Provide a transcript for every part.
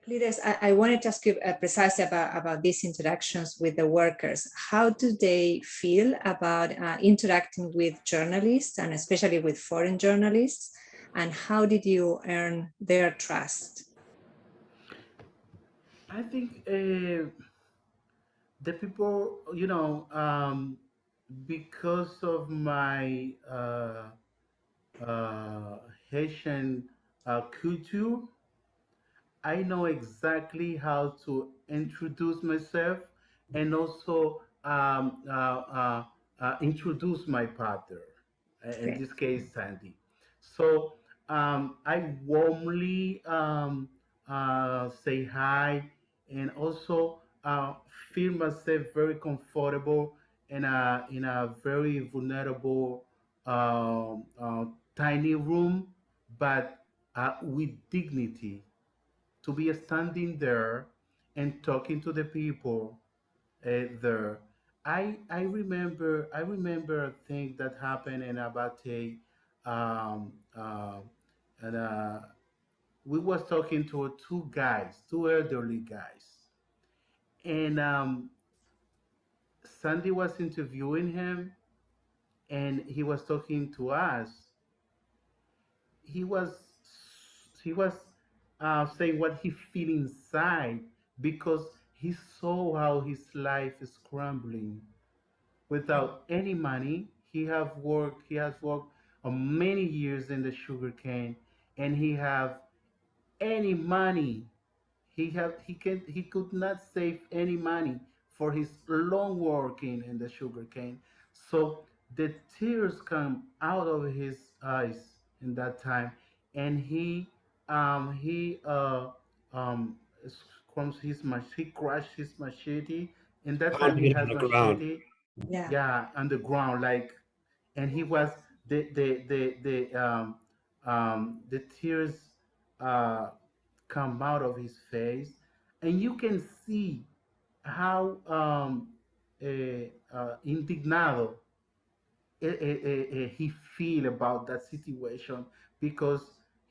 Euclides, I wanted to ask you precisely about these interactions with the workers. How do they feel about interacting with journalists, and especially with foreign journalists? And how did you earn their trust? I think the people, because of my Haitian culture, I know exactly how to introduce myself and also introduce my partner, in Okay. this case, Sandy. So I warmly say hi and also feel myself very comfortable in a very vulnerable tiny room, but with dignity, to be standing there and talking to the people there. I remember a thing that happened in Abate, um, uh, and we was talking to two guys, two elderly guys, and Sandy was interviewing him, and he was talking to us. he was he was saying what he feel inside, because he saw how his life is crumbling without any money. He has worked many years in the sugarcane, and he have any money. He could not save any money for his long working in the sugarcane. So the tears come out of his eyes in that time, and he um he crushed his machete. In that time he Pounding it on has the ground. machete, Yeah. yeah, on the ground, like, and he was the tears uh come out of his face, and you can see how indignado he feel about that situation, because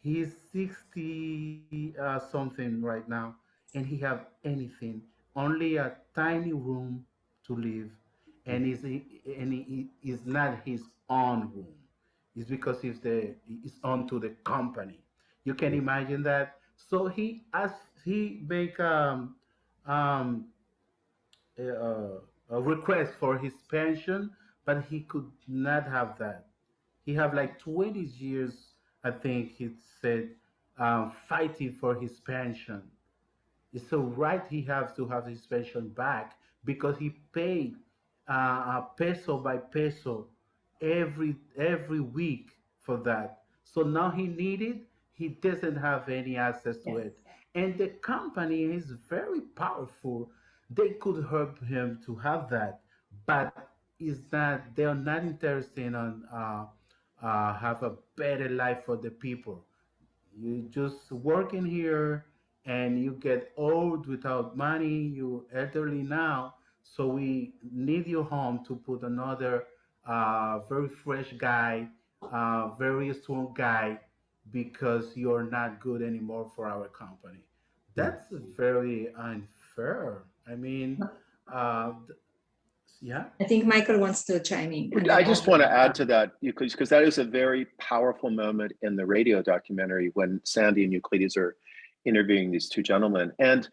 he's 60 something right now, and he have anything, only a tiny room to live, and is not his own room. It's because it's on to the company. You can imagine that. So he make um a, a request for his pension, but he could not have that. He have like 20 years, I think he said, fighting for his pension. It's so right he has to have his pension back, because he paid peso by peso every week for that. So now he needed, he doesn't have any access to Yes. it. And the company is very powerful. They could help him to have that, but is not they are not interested on have a better life for the people. You just working here, and you get old without money. You elderly now, so we need your home to put another very fresh guy, very strong guy, because you're not good anymore for our company. That's very unfair. I mean, uh, th- yeah. I think Michael wants to chime in, and then I just after. want to add to that, because that is a very powerful moment in the radio documentary when Sandy and Euclides are interviewing these two gentlemen. And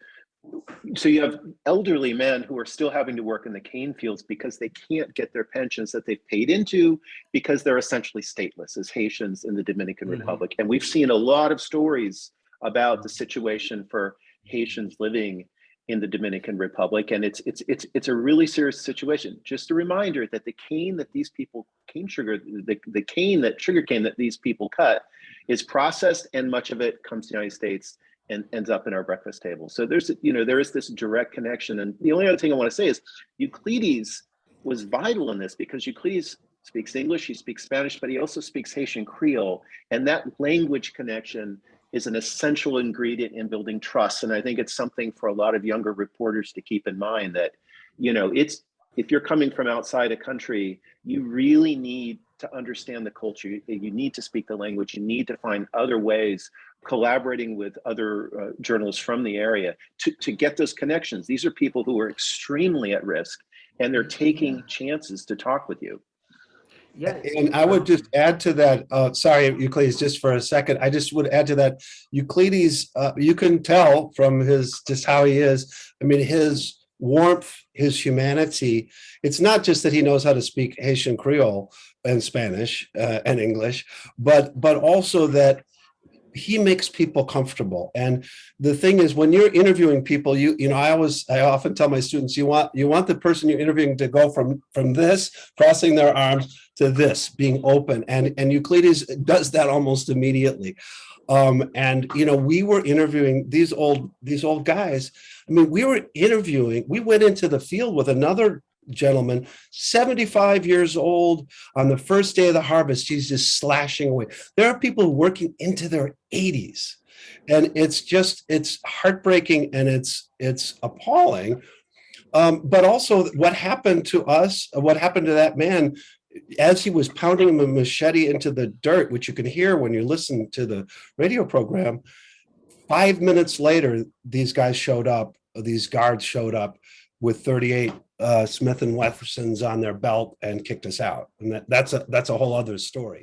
so you have elderly men who are still having to work in the cane fields because they can't get their pensions that they've paid into, because they're essentially stateless as Haitians in the Dominican Mhm. Republic. And we've seen a lot of stories about the situation for Haitians living in the Dominican Republic, and it's a really serious situation. Just a reminder that the cane that these people the cane that sugar cane that these people cut is processed, and much of it comes to the United States and ends up in our breakfast table. So there is this direct connection. And the only other thing I want to say is Euclides was vital in this, because Euclides speaks English, he speaks Spanish, but he also speaks Haitian Creole, and that language connection is an essential ingredient in building trust. And I think it's something for a lot of younger reporters to keep in mind, that, it's if you're coming from outside a country, you really need to understand the culture. You need to speak the language. You need to find other ways, collaborating with other journalists from the area to get those connections. These are people who are extremely at risk, and they're taking chances to talk with you. Yeah, And I would just add to that, sorry, Euclides, just for a second, I just would add to that, Euclides, you can tell from his, just how he is, I mean, his warmth, his humanity, it's not just that he knows how to speak Haitian Creole and Spanish and English, but also that he makes people comfortable. And the thing is, when you're interviewing people, you know, I often tell my students, you want the person you're interviewing to go from this, crossing their arms, to this, being open. And Euclides does that almost immediately. And you know, we were interviewing these old guys. I mean, we went into the field with another gentleman, 75 years old, on the first day of the harvest. He's just slashing away. There are people working into their 80s, and it's heartbreaking, and it's appalling. But also what happened to us, what happened to that man as he was pounding a machete into the dirt, which you can hear when you listen to the radio program. 5 minutes later, these guards showed up with 38 Smith & Wessons on their belt and kicked us out. And that's a whole other story.